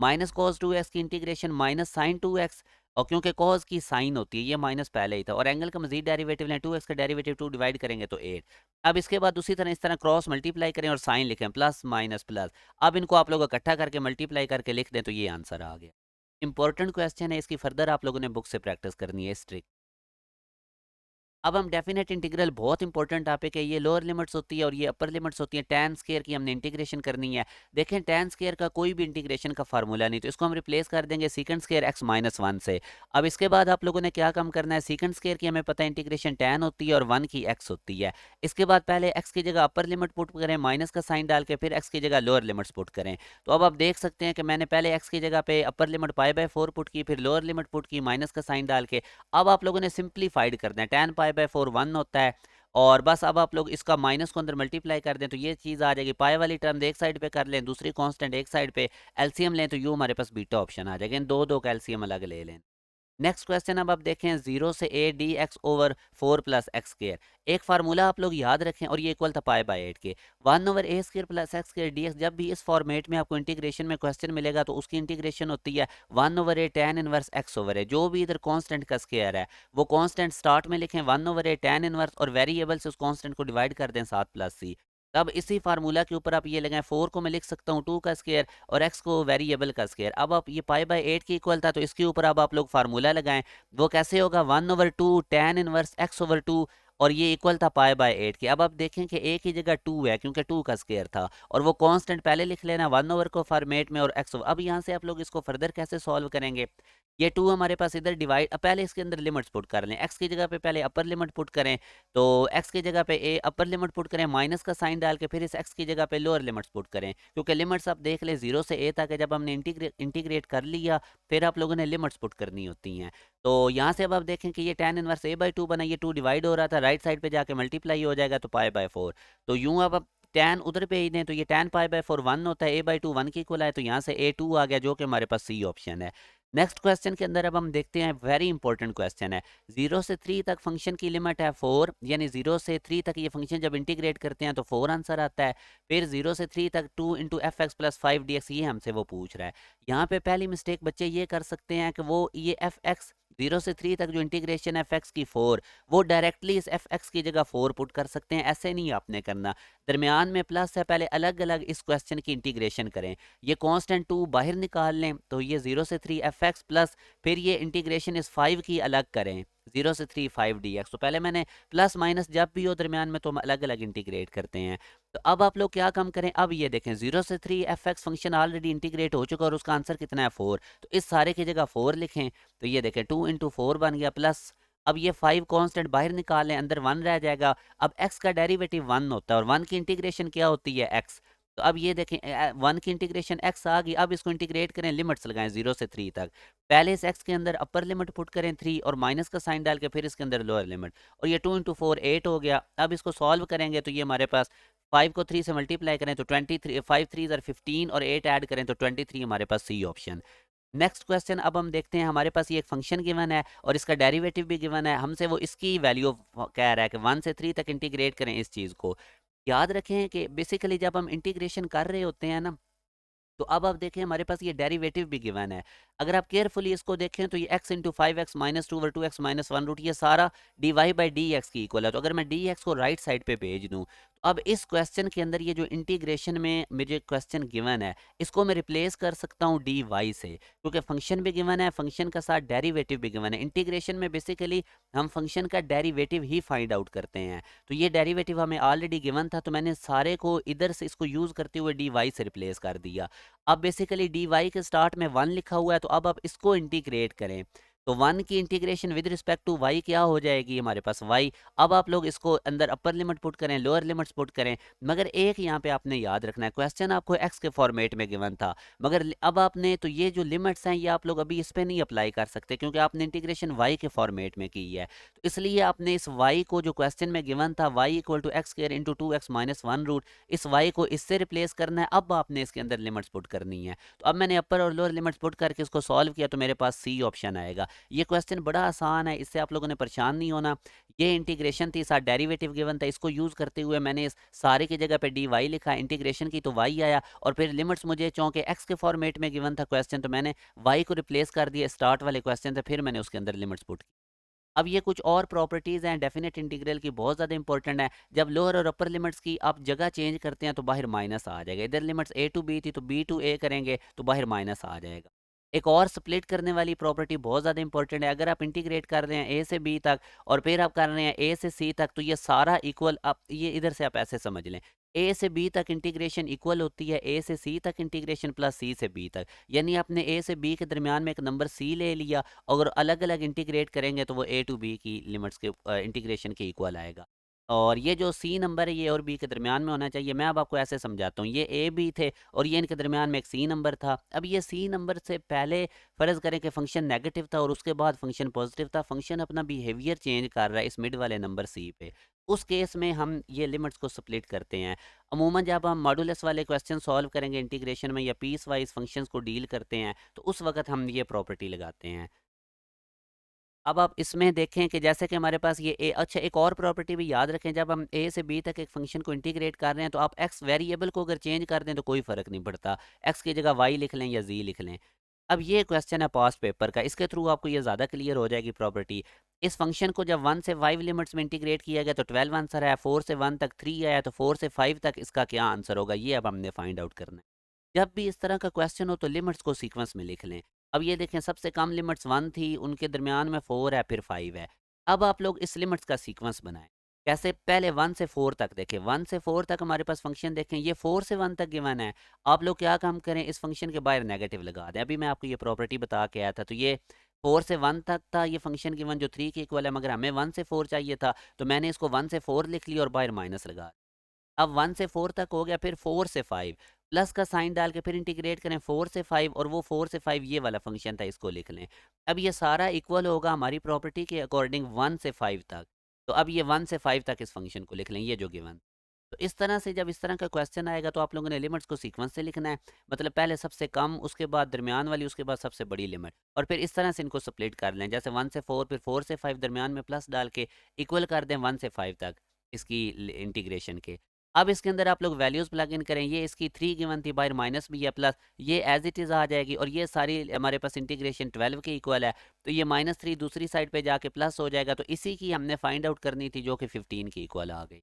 माइनस कॉस 2x की इंटीग्रेशन माइनस साइन 2x, और क्योंकि कॉस की साइन होती है, ये माइनस पहले ही था, और एंगल का मजीद डेरिवेटिव लें, 2x का डेरिवेटिव 2 डिवाइड करेंगे तो 8। अब इसके बाद उसी तरह इस तरह क्रॉस मल्टीप्लाई करें और साइन लिखें, प्लस माइनस प्लस। अब इनको आप लोग इकट्ठा करके मल्टीप्लाई करके लिख दें, तो ये आंसर आ गया। इंपॉर्टेंट क्वेश्चन है, इसकी फर्दर आप लोगों ने बुक से प्रैक्टिस करनी है इस ट्रिक। अब हम डेफिनेट इंटीग्रल, बहुत इंपॉर्टेंट टॉपिक है, ये लोअर लिमिट्स होती है और ये अपर लिमिट्स होती है। टैन स्क्वायर की हमने इंटीग्रेशन करनी है। देखें, टैन स्क्वायर का कोई भी इंटीग्रेशन का फार्मूला नहीं, तो इसको हम रिप्लेस कर देंगे सीकेंड स्क्वायर x माइनस 1 से। अब इसके बाद आप लोगों ने क्या काम करना है, सीकेंड स्क्वायर की हमें पता है इंटीग्रेशन टैन होती है और 1 की x होती है। इसके बाद पहले x की जगह अपर लिमिट पुट करें, माइनस का साइन डाल के, फिर x की जगह लोअर लिमिट्स पुट करें। तो अब आप देख सकते हैं कि मैंने पहले x की जगह पे अपर लिमिट पाई/4 पुट की, फिर लोअर लिमिट पुट की माइनस का साइन डाल के। अब आप लोगों ने सिंप्लीफाइड करना है, टैन पाई/4 1 होता है, और बस अब आप लोग इसका माइनस को अंदर मल्टीप्लाई कर दें, तो ये चीज़ आ जाएगी। पाई वाली टर्म एक साइड पे कर लें, दूसरी कांस्टेंट एक साइड पे, एलसीएम लें तो यू हमारे पास बीटा ऑप्शन आ जाएगा। इन दो दो का एलसीएम अलग ले लें। नेक्स्ट क्वेश्चन अब आप देखें, 0 से a dx over 4 plus x square. एक फार्मूला आप लोग याद रखें, और ये इक्वल था पाई/8 के। 1 over a square plus x square dx। जब भी इस फॉर्मेट में आपको इंटीग्रेशन में क्वेश्चन मिलेगा तो उसकी इंटीग्रेशन होती है 1 over a tan inverse x over a। जो भी इधर कांस्टेंट का स्क्वायर है वो कांस्टेंट स्टार्ट में लिखें 1 ओवर a tan इनवर्स, और वेरिएबल से उस कांस्टेंट को डिवाइड कर दें 7 प्लस c। तब इसी फार्मूला के ऊपर आप ये लगाएं, 4 को मैं लिख सकता हूँ 2 का स्क्वायर, और x को वेरिएबल का स्क्वायर। अब आप ये पाई/8 की इक्वल था, तो इसके ऊपर अब आप लोग फार्मूला लगाएं। वो कैसे होगा, 1 over 2 tan inverse x over 2, और ये इक्वल था पाई/8 के। अब आप देखें कि a की जगह 2 है क्योंकि 2 का स्क्वायर था, और वो कांस्टेंट पहले लिख लेना 1 ओवर को फॉर्मेट में, और x ओवर। अब यहाँ से आप लोग इसको फर्दर कैसे सॉल्व करेंगे, ये 2 हमारे पास इधर डिवाइड, अब पहले इसके अंदर लिमिट्स पुट कर लें। x की जगह पे पहले अपर लिमिट पुट करें, तो x की जगह पे a अपर लिमिट पुट करें, माइनस का साइन डाल के, फिर इस x की जगह पे लोअर लिमिट्स पुट करें, क्योंकि लिमिट्स आप देख लें 0 से a तक है। जब हमने इंटीग्रेट कर लिया, फिर आप लोगों ने लिमिट्स पुट करनी होती हैं। तो यहाँ से अब आप देखें कि ये tan इनवर्स a/2 बना, ये 2 डिवाइड हो रहा था, राइट साइड पे जाके मल्टीप्लाई हो जाएगा, तो पाई/4। तो यूं अब आप tan उधर पे ही दें, तो ये tan पाई/4 1 होता है, a/2 1 की इक्वल है, तो यहाँ से a2 आ गया, जो कि हमारे पास सी ऑप्शन है। नेक्स्ट क्वेश्चन के अंदर अब हम देखते हैं, वेरी इंपॉर्टेंट क्वेश्चन है। 0 से 3 तक फंक्शन की लिमिट है 4, यानी 0 से 3 तक ये फंक्शन जब इंटीग्रेट करते हैं तो 4 आंसर आता है। फिर 0 से 3 तक 2 into F x plus 5 D x, ये हमसे वो पूछ रहा है। यहाँ पे पहली मिस्टेक बच्चे ये कर सकते हैं कि वो ये एफ एक्स 0 से 3 तक जो इंटीग्रेशन एफ एक्स की 4, वो डायरेक्टली इस एफ एक्स की जगह 4 पुट कर सकते हैं। ऐसे नहीं आपने करना, दरमियान में प्लस है, पहले अलग अलग इस क्वेश्चन की इंटीग्रेशन करें। ये कांस्टेंट 2 बाहर निकाल लें, तो ये 0 से 3 एफ एक्स प्लस, फिर ये इंटीग्रेशन इस 5 की अलग करें, 0 से 3 5 डी एक्स। तो पहले मैंने प्लस माइनस जब भी हो दरमियान में तो हम अलग अलग इंटीग्रेट करते हैं। तो अब आप लोग क्या काम करें, अब ये देखें 0 से 3 F x function already integrate हो चुका, और उसका आंसर कितना है 4। तो इस सारे की जगह 4 लिखें, तो ये देखें 2 इंटू 4 बन गया, प्लस अब ये 5 कांस्टेंट बाहर निकाल लें, अंदर 1 रह जाएगा। अब x का डेरिवेटिव 1 होता है, और 1 की इंटीग्रेशन क्या होती है x। तो अब ये देखें 1 की इंटीग्रेशन x आ गई। अब इसको इंटीग्रेट करें, लिमिट्स लगाएं 0 से 3 तक। पहले इस x के अंदर अपर लिमिट पुट करें 3, और माइनस का साइन डाल के फिर इसके अंदर लोअर लिमिट, और ये 2 इंटू 4 8 हो गया। अब इसको सॉल्व करेंगे तो ये हमारे पास 5 को 3 से मल्टीप्लाई करें तो 23, 5 3 15, और 8 ऐड करें तो 23, हमारे पास सी ऑप्शन। नेक्स्ट क्वेश्चन अब हम देखते हैं, हमारे पास ये एक फंक्शन गिवन है और इसका डेरिवेटिव भी गिवन है, हमसे वो इसकी वैल्यू कह रहा है कि 1 से 3 तक इंटीग्रेट करें इस चीज़ को। याद रखें कि बेसिकली जब हम इंटीग्रेशन कर रहे होते हैं ना, तो अब आप देखें हमारे पास ये डेरिवेटिव भी गिवन है। अगर आप केयरफुली इसको देखें तो ये x into five x minus two over two x minus one root ये सारा d y by d x की इक्वल है। तो अगर मैं डी एक्स को राइट साइड पे भेज दूँ, तो अब इस क्वेश्चन के अंदर ये जो इंटीग्रेशन में मुझे क्वेश्चन गिवन है, इसको मैं रिप्लेस कर सकता हूँ डी वाई से, क्योंकि फंक्शन भी गिवन है, फंक्शन का साथ डेरिवेटिव भी गिवन है। इंटीग्रेशन में बेसिकली हम फंक्शन का डेरिवेटिव ही फाइंड आउट करते हैं। तो ये डेरिवेटिव हमें ऑलरेडी गिवन था, तो मैंने सारे को इधर से इसको यूज़ करते हुए डी वाई से रिप्लेस कर दिया। अब बेसिकली डी वाई के स्टार्ट में वन लिखा हुआ है, तो अब आप इसको इंटीग्रेट करें, तो वन की integration with respect to y क्या हो जाएगी हमारे पास वाई। अब आप लोग इसको अंदर अपर लिमिट पुट करें, लोअर लिमिट्स पुट करें, मगर एक यहाँ पे आपने याद रखना है, क्वेश्चन आपको एक्स के फॉर्मेट में गिवन था, मगर अब आपने तो ये जो लिमिट्स हैं ये आप लोग अभी इस पर नहीं अप्लाई कर सकते, क्योंकि आपने इंटीग्रेशन वाई के फॉर्मेट में की है। तो इसलिए आपने इस वाई को जो क्वेश्चन में गिवन था, y equal to x square into two x minus one root, इस वाई को इससे रिप्लेस करना है। अब आपने इसके अंदर लिमिट्स पुट करनी है। तो अब मैंने अपर और लोअर लिमिट्स पुट करके इसको सॉल्व किया, तो मेरे पास सी ऑप्शन आएगा। ये क्वेश्चन बड़ा आसान है, इससे आप लोगों ने परेशान नहीं होना। ये इंटीग्रेशन थी, साथ डेरिवेटिव गिवन था, इसको यूज़ करते हुए मैंने इस सारे की जगह पे डी वाई लिखा, इंटीग्रेशन की तो वाई आया, और फिर लिमिट्स मुझे चूंकि एक्स के फॉर्मेट में गिवन था क्वेश्चन, तो मैंने वाई को रिप्लेस कर दिया स्टार्ट वाले क्वेश्चन से, फिर मैंने उसके अंदर लिमिट्स पुट की। अब ये कुछ और प्रॉपर्टीज़ हैं डेफिनेट इंटीग्रल की, बहुत ज़्यादा इंपॉर्टेंट है। जब लोअर और अपर लिमिट्स की आप जगह चेंज करते हैं तो बाहर माइनस आ जाएगा। इधर लिमिट्स ए टू बी थी, तो बी टू ए करेंगे तो बाहर माइनस आ जाएगा। एक और स्प्लिट करने वाली प्रॉपर्टी बहुत ज़्यादा इंपॉर्टेंट है। अगर आप इंटीग्रेट कर रहे हैं ए से बी तक और फिर आप कर रहे हैं ए से सी तक, तो ये सारा इक्वल, आप ये इधर से आप ऐसे समझ लें, ए से बी तक इंटीग्रेशन इक्वल होती है ए से सी तक इंटीग्रेशन प्लस सी से बी तक। यानी आपने ए से बी के दरमियान में एक नंबर सी ले लिया, अगर अलग अलग इंटीग्रेट करेंगे तो वो ए टू बी की लिमिट्स के इंटीग्रेशन के इक्वल आएगा। और ये जो सी नंबर है ये और बी के दरमियान में होना चाहिए। मैं अब आपको ऐसे समझाता हूँ, ये ए बी थे और ये इनके दरमियान में एक सी नंबर था। अब ये सी नंबर से पहले फ़र्ज़ करें कि फंक्शन नेगेटिव था और उसके बाद फंक्शन पॉजिटिव था, फंक्शन अपना बिहेवियर चेंज कर रहा है इस मिड वाले नंबर सी पे। उस केस में हम ये लिमिट्स को स्प्लिट करते हैं। अमूमन जब हम मॉडुलस वाले क्वेश्चन सॉल्व करेंगे इंटीग्रेशन में, या पीस वाइज फंक्शंस को डील करते हैं, तो उस वक्त हम ये प्रॉपर्टी लगाते हैं। अब आप इसमें देखें कि जैसे कि हमारे पास ये ए, अच्छा एक और प्रॉपर्टी भी याद रखें, जब हम ए से बी तक एक फंक्शन को इंटीग्रेट कर रहे हैं, तो आप एक्स वेरिएबल को अगर चेंज कर दें तो कोई फ़र्क नहीं पड़ता, एक्स की जगह वाई लिख लें या जी लिख लें। अब ये क्वेश्चन है पास्ट पेपर का, इसके थ्रू आपको ये ज़्यादा क्लियर हो जाएगी प्रॉपर्टी। इस फंक्शन को जब 1 से 5 लिमिट्स में इंटीग्रेट किया गया तो 12 आंसर आया, 4 से 1 तक 3 आया, तो 4 से 5 तक इसका क्या आंसर होगा, ये अब हमने फाइंड आउट करना है। जब भी इस तरह का क्वेश्चन हो तो लिमिट्स को सीक्वेंस में लिख लें। अब ये देखें, सबसे कम लिमिट्स 1 थी, उनके दरमियान में 4 है, फिर 5 है। अब आप लोग इस लिमिट्स का सीक्वेंस बनाएं। कैसे? पहले 1 से 4 तक देखें, 1 से 4 तक हमारे पास फंक्शन देखें, ये 4 से 1 तक गिवन है। आप लोग क्या काम करें, इस फंक्शन के बाहर नेगेटिव लगा दें। अभी मैं आपको ये प्रॉपर्टी बता के आया था, तो ये 4 से 1 तक था ये फंक्शन गिवन जो 3 के इक्वल है, मगर हमें 1 से 4 चाहिए था, तो मैंने इसको 1 से 4 लिख लिया और बाहर माइनस लगा। अब 1 से 4 तक हो गया, फिर 4 से 5 प्लस का साइन डाल के फिर इंटीग्रेट करें 4 से 5, और वो 4 से 5 ये वाला फंक्शन था, इसको लिख लें। अब ये सारा इक्वल होगा हमारी प्रॉपर्टी के अकॉर्डिंग 1 से 5 तक। तो अब ये 1 से 5 तक इस फंक्शन को लिख लें, ये जो गिवन। तो इस तरह से जब इस तरह का क्वेश्चन आएगा तो आप लोगों ने लिमिट्स को सीक्वेंस से लिखना है, मतलब पहले सबसे कम, उसके बाद दरमियान वाली, उसके बाद सबसे बड़ी लिमिट, और फिर इस तरह से इनको स्प्लिट कर लें, जैसे 1 से 4 फिर 4 से 5 दरमियान में प्लस डाल के इक्वल कर दें 1 से 5 तक इसकी इंटीग्रेशन के। अब इसके अंदर आप लोग वैल्यूज़ प्लग इन करें, ये इसकी 3 गिवन थी, बाहर माइनस भी है, प्लस ये एज इट इज़ आ जाएगी, और ये सारी हमारे पास इंटीग्रेशन 12 के इक्वल है, तो ये -3 दूसरी साइड पे जाके प्लस हो जाएगा, तो इसी की हमने फाइंड आउट करनी थी जो कि 15 की इक्वल आ गई।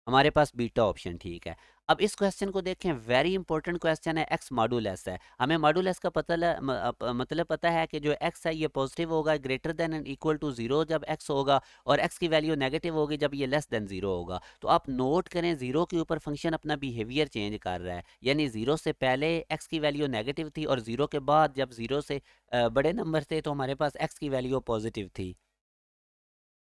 हमारे पास बीटा ऑप्शन ठीक है। अब इस क्वेश्चन को देखें, वेरी इंपॉर्टेंट क्वेश्चन है, एक्स मॉडुलस है। हमें मॉडुलस का मतलब पता है कि जो एक्स है ये पॉजिटिव होगा greater than and equal to zero जब एक्स होगा, और एक्स की वैल्यू नेगेटिव होगी जब ये लेस देन जीरो होगा। तो आप नोट करें, जीरो के ऊपर फंक्शन अपना बिहेवियर चेंज कर रहा है, यानी जीरो से पहले एक्स की वैल्यू नेगेटिव थी, और जीरो के बाद जब जीरो से बड़े नंबर थे तो हमारे पास एक्स की वैल्यू पॉजिटिव थी।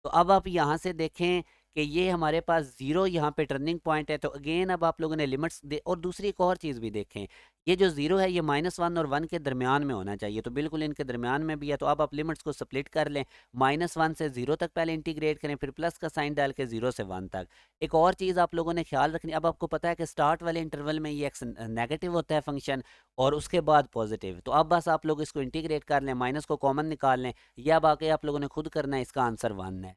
तो अब आप यहाँ से देखें कि ये हमारे पास ज़ीरो यहाँ पे टर्निंग पॉइंट है, तो अगेन अब आप लोगों ने लिमिट्स दे, और दूसरी एक और चीज़ भी देखें, ये जो ज़ीरो है ये -1 और 1 के दरमियान में होना चाहिए, तो बिल्कुल इनके दरमियान में भी है। तो अब आप लिमिट्स को स्प्लिट कर लें, -1 से 0 तक पहले इंटीग्रेट करें, फिर प्लस का साइन डाल के 0 से 1 तक। एक और चीज़ आप लोगों ने ख्याल रखनी, अब आपको पता है कि स्टार्ट वाले इंटरवल में ये एक्स नेगेटिव होता है फंक्शन, और उसके बाद पॉजिटिव। तो अब बस आप लोग इसको इंटीग्रेट कर लें, माइनस को कॉमन निकाल लें, यह अब आके आप लोगों ने खुद करना है, इसका आंसर 1 है।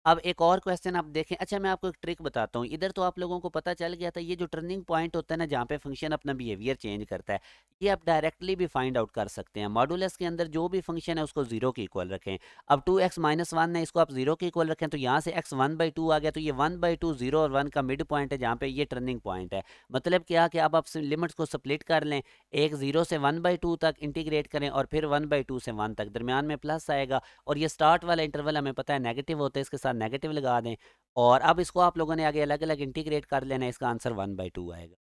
अब एक और क्वेश्चन आप देखें। अच्छा, मैं आपको एक ट्रिक बताता हूँ। इधर तो आप लोगों को पता चल गया था, ये जो टर्निंग पॉइंट होता है ना जहाँ पे फंक्शन अपना बिहेवियर चेंज करता है, ये आप डायरेक्टली भी फाइंड आउट कर सकते हैं। मॉडुलस के अंदर जो भी फंक्शन है उसको जीरो के इक्वल रखें। अब 2x-1 है, इसको आप जीरो के इक्वल रखें तो यहाँ से x 1/2 आ गया, तो ये 1/2 0 और 1 का मिड पॉइंट है जहाँ पे ये टर्निंग पॉइंट है। मतलब क्या कि अब आप लिमिट्स को स्प्लिट कर लें, एक 0 से 1/2 तक इंटीग्रेट करें और फिर 1/2 से 1 तक, दरमियान में प्लस आएगा और ये स्टार्ट वाला इंटरवल हमें पता है नेगेटिव होता है, इसके साथ नेगेटिव लगा दें और अब इसको आप लोगों ने आगे अलग अलग इंटीग्रेट कर लेना है, इसका आंसर 1/2 आएगा।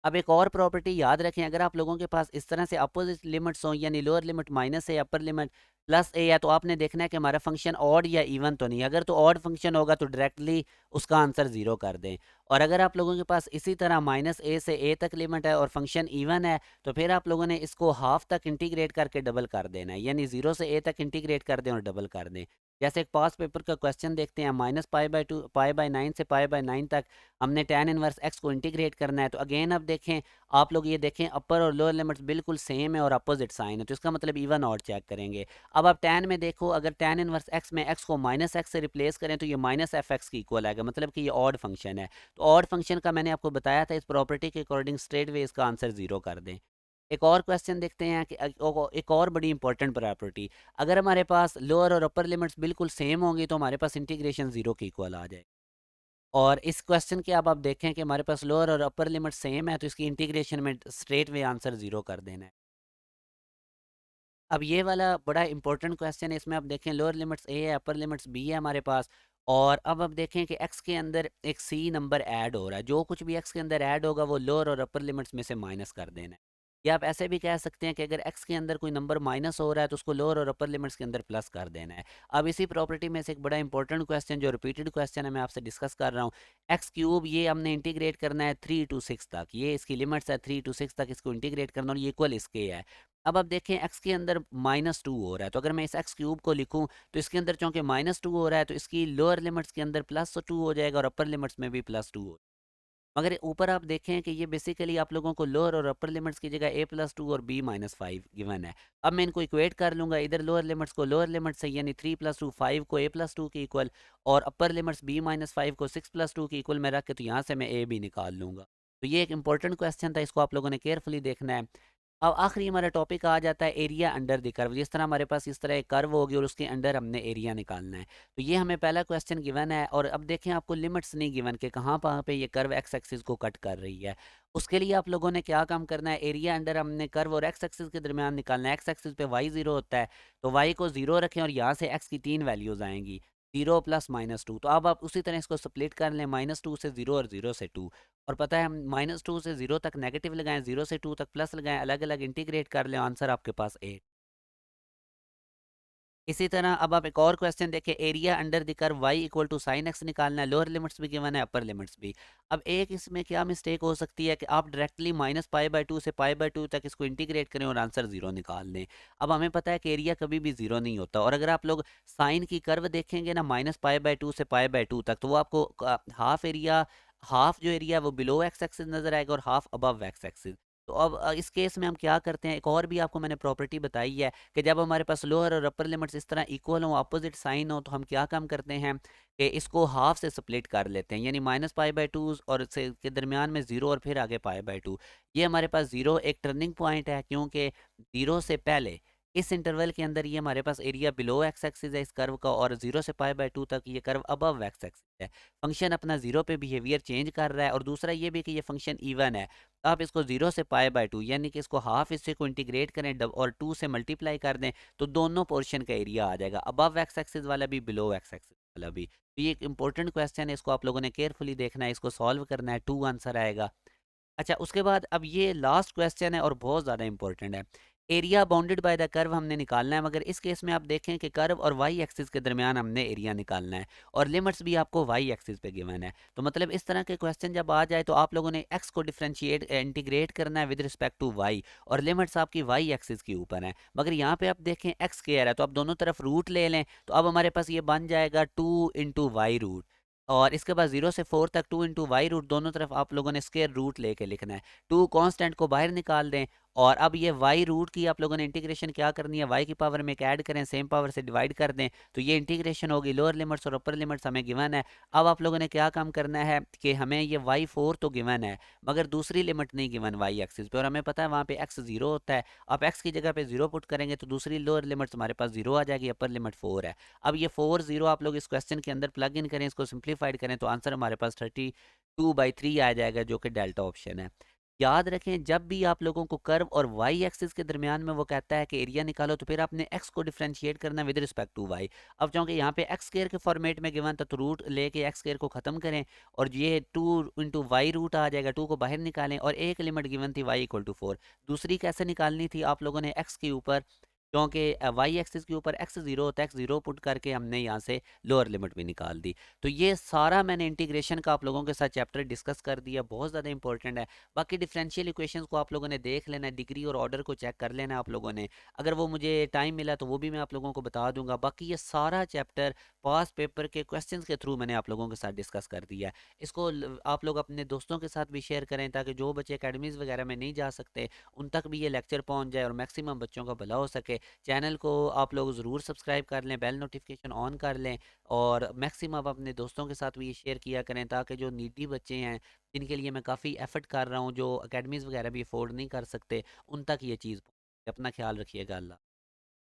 अब एक और प्रॉपर्टी याद रखें, अगर आप लोगों के पास इस तरह से अपोजिट लिमिट्स हों, यानी लोअर लिमिट माइनस है, अपर लिमिट प्लस ए है, तो आपने देखना है कि हमारा फंक्शन ऑड या इवन तो नहीं। अगर तो ऑड फंक्शन होगा तो डायरेक्टली उसका आंसर जीरो कर दें। और अगर आप लोगों के पास इसी तरह माइनस ए से ए तक लिमिट है और फंक्शन इवन है, तो फिर आप लोगों ने इसको हाफ तक इंटीग्रेट करके डबल कर देना है, यानी 0 से ए तक इंटीग्रेट कर दें और डबल कर दें। जैसे एक पास पेपर का क्वेश्चन देखते हैं, -π/2 π/9 से π/9 तक हमने tan इनवर्स x को इंटीग्रेट करना है। तो अगेन अब देखें, आप लोग ये देखें अपर और लोअर लिमिट्स बिल्कुल सेम है और अपोजिट साइन है, तो इसका मतलब इवन ऑड चेक करेंगे। अब आप tan में देखो, अगर tan इनवर्स x में x को -x से रिप्लेस करें तो ये -fx की इक्वल आएगा, मतलब कि ये ऑड फंक्शन है। तो ऑड फंक्शन का मैंने आपको बताया था, इस प्रॉपर्टी के अकॉर्डिंग स्ट्रेट वे इसका आंसर जीरो कर दें। एक और क्वेश्चन देखते हैं कि एक और बड़ी इंपॉर्टेंट प्रॉपर्टी, अगर हमारे पास लोअर और अपर लिमिट्स बिल्कुल सेम होंगी तो हमारे पास इंटीग्रेशन जीरो के इक्वल आ जाए। और इस क्वेश्चन के अब आप देखें कि हमारे पास लोअर और अपर लिमिट सेम है, तो इसकी इंटीग्रेशन में स्ट्रेट वे आंसर जीरो कर देना है। अब ये वाला बड़ा इंपॉर्टेंट क्वेश्चन है, इसमें आप देखें लोअर लिमिट्स ए है, अपर लिमिट्स बी है हमारे पास। और अब आप देखें कि एक्स के अंदर एक सी नंबर ऐड हो रहा है, जो कुछ भी एक्स के अंदर ऐड होगा वो लोअर और अपर लिमिट्स में से माइनस कर देना है। या आप ऐसे भी कह सकते हैं कि अगर एक्स के अंदर कोई नंबर माइनस हो रहा है तो उसको लोअर और अपर लिमिट्स के अंदर प्लस कर देना है। अब इसी प्रॉपर्टी में से एक बड़ा इंपॉर्टेंट क्वेश्चन जो रिपीटेड क्वेश्चन है मैं आपसे डिस्कस कर रहा हूँ, एक्स क्यूब ये हमने इंटीग्रेट करना है 3 to 6 तक, ये इसकी लिमिट्स है 3 to 6 तक, इसको इंटीग्रेट करना और ये इक्वल इसके है। अब आप देखें एक्स के अंदर -2 हो रहा है, तो अगर मैं इस एक्स क्यूब को लिखूं तो इसके अंदर चूंकि -2 हो रहा है तो इसकी लोअर लिमिट्स के अंदर +2 हो जाएगा और अपर लिमिट्स में भी +2 हो। मगर ऊपर आप देखें कि ये बेसिकली आप लोगों को लोअर और अपर लिमिट्स की जगह a+2 और b-5 गिवन है। अब मैं इनको इक्वेट कर लूंगा, इधर लोअर लिमिट्स को लोअर लिमिट से यानी 3+2 5 को a+2 के इक्वल और अपर लिमिट्स b-5 को 6+2 के इक्वल में रख के, तो यहाँ से मैं a भी निकाल लूंगा। तो ये एक इंपॉर्टेंट क्वेश्चन था, इसको आप लोगों ने केयरफुली देखना है। अब आखिरी हमारा टॉपिक आ जाता है एरिया अंडर द कर्व। जिस तरह हमारे पास इस तरह एक कर्व होगी और उसके अंडर हमने एरिया निकालना है, तो ये हमें पहला क्वेश्चन गिवन है। और अब देखें आपको लिमिट्स नहीं गिवन के कहाँ कहाँ पे ये कर्व एक्स एक्सिस को कट कर रही है। उसके लिए आप लोगों ने क्या काम करना है, एरिया अंडर हमने कर्व और एक्स एक्सिस के दरमियान निकालना है। एक्स एक्सिस पे वाई जीरो होता है, तो वाई को जीरो रखें और यहाँ से एक्स की तीन वैल्यूज आएंगी, 0 + -2। तो अब आप उसी तरह इसको स्प्लिट कर लें, -2 से 0 और 0 से 2। और पता है हम -2 से 0 तक नेगेटिव लगाएं, 0 से 2 तक प्लस लगाएं, अलग अलग इंटीग्रेट कर लें, आंसर आपके पास 8। इसी तरह अब आप एक और क्वेश्चन देखें, area under the curve y equal to sine x निकालना है। लोअर लिमिट्स भी गिवन है, अपर लिमिट्स भी। अब एक इसमें क्या मिस्टेक हो सकती है कि आप डायरेक्टली -π/2 से π/2 तक इसको इंटीग्रेट करें और आंसर जीरो निकाल लें। अब हमें पता है कि एरिया कभी भी जीरो नहीं होता, और अगर आप लोग साइन की कर्व देखेंगे ना -π/2 से π/2 तक, तो वो आपको हाफ एरिया, हाफ जो एरिया वो बिलो एक्स एक्सिस नजर आएगा और हाफ अबव एक्स एक्सिस। तो अब इस केस में हम क्या करते हैं, एक और भी आपको मैंने प्रॉपर्टी बताई है कि जब हमारे पास लोअर और अपर लिमिट्स इस तरह इक्वल हो, अपोजिट साइन हो, तो हम क्या काम करते हैं कि इसको हाफ से स्प्लिट कर लेते हैं, यानी -π/2 और से के दरमियान में जीरो और फिर आगे π/2। ये हमारे पास जीरो एक टर्निंग पॉइंट है, क्योंकि जीरो से पहले इस इंटरवल के अंदर ये हमारे पास एरिया बिलो एक्स एक्सिस है इस कर्व का, और 0 से π/2 तक ये कर्व अबव एक्स एक्सिस है। फंक्शन अपना जीरो पे बिहेवियर चेंज कर रहा है, और दूसरा ये भी कि ये फंक्शन इवन है। आप इसको 0 से π/2 यानी कि इसको हाफ हिस्से को इंटीग्रेट करें और 2 से मल्टीप्लाई कर दें, तो दोनों पोर्शन का एरिया आ जाएगा, अबव एक्स एक्सिस वाला भी बिलो एक्स एक्सिस वाला भी। तो ये एक इंपॉर्टेंट क्वेश्चन है, इसको आप लोगों ने केयरफुली देखना है, इसको सॉल्व करना है, 2 आंसर आएगा। अच्छा, उसके बाद अब ये लास्ट क्वेश्चन है और बहुत ज़्यादा इंपॉर्टेंट है। Area bounded by the curve हमने निकालना है, मगर इस केस में आप देखें कि कर्व और वाई एक्सिस के दरमियान हमने एरिया निकालना है, और लिमिट्स भी आपको वाई एक्सिस पे गिवन है। तो मतलब इस तरह के क्वेश्चन जब आ जाए तो आप लोगों ने एक्स को डिफरेंशिएट इंटीग्रेट करना है विद रिस्पेक्ट टू वाई, और लिमिट्स आपकी वाई एक्सिस के ऊपर है। मगर यहाँ पे आप देखें एक्स स्क्वायर है, तो आप दोनों तरफ रूट ले लें, तो अब हमारे पास ये बन जाएगा 2 × y रूट। और इसके बाद 0 से 4 तक 2 × y रूट, दोनों तरफ आप लोगों ने स्क्वायर रूट लेके लिखना है। 2 कांस्टेंट को बाहर निकाल दें, और अब ये वाई रूट की आप लोगों ने इंटीग्रेशन क्या करनी है, वाई की पावर में एक ऐड करें, सेम पावर से डिवाइड कर दें, तो ये इंटीग्रेशन होगी। लोअर लिमिट्स और अपर लिमिट्स हमें गिवन है। अब आप लोगों ने क्या काम करना है कि हमें ये वाई फोर तो गिवन है, मगर दूसरी लिमिट नहीं गिवन वाई एक्सिस पे, और हमें पता है वहाँ पे एक्स जीरो होता है। आप एक्स की जगह पे जीरो पुट करेंगे तो दूसरी लोअर लिमिट्स हमारे पास जीरो आ जाएगी, अपर लिमिट फोर है। अब ये फोर जीरो आप लोग इस क्वेश्चन के अंदर प्लग इन करें, इसको सिंप्लीफाइड करें, तो आंसर हमारे पास 32/3 आ जाएगा, जो कि डेल्टा ऑप्शन है। याद रखें, जब भी आप लोगों को कर्व और वाई एक्सिस के दरमियान में वो कहता है कि एरिया निकालो, तो फिर आपने एक्स को डिफरेंशिएट करना विद रिस्पेक्ट टू वाई। अब चूंकि यहाँ पे एक्स स्केयर के फॉर्मेट में गिवन था, तो रूट लेके एक्स स्केयर को खत्म करें, और ये 2 × वाई रूट आ जाएगा, 2 को बाहर निकालें, और एक लिमिट गिवन थी y = 4। दूसरी कैसे निकालनी थी, आप लोगों ने एक्स के ऊपर, क्योंकि वाई एक्सिस के ऊपर एक्स जीरो होता है, एक्स जीरो पुट करके हमने यहाँ से लोअर लिमिट भी निकाल दी। तो ये सारा मैंने इंटीग्रेशन का आप लोगों के साथ चैप्टर डिस्कस कर दिया, बहुत ज़्यादा इंपॉर्टेंट है। बाकी डिफरेंशियल इक्वेशंस को आप लोगों ने देख लेना है, डिग्री और ऑर्डर को चेक कर लेना है आप लोगों ने। अगर वो मुझे टाइम मिला तो वो भी मैं आप लोगों को बता दूंगा। बाकी ये सारा चैप्टर पास पेपर के क्वेश्चंस के थ्रू मैंने आप लोगों के साथ डिस्कस कर दिया है। इसको आप लोग अपने दोस्तों के साथ भी शेयर करें, ताकि जो बच्चे अकेडमीज़ वगैरह में नहीं जा सकते उन तक भी ये लेक्चर पहुँच जाए और मैक्सिमम बच्चों का भला हो सके। चैनल को आप लोग ज़रूर सब्सक्राइब कर लें, बेल नोटिफिकेशन ऑन कर लें, और मैक्सिमम आप अपने दोस्तों के साथ भी ये शेयर किया करें, ताकि जो नीडी बच्चे हैं, जिनके लिए मैं काफ़ी एफर्ट कर रहा हूँ, जो अकेडमीज़ वगैरह भी अफोर्ड नहीं कर सकते, उन तक ये चीज़ पहुंचे। अपना ख्याल रखिएगा। अल्लाह।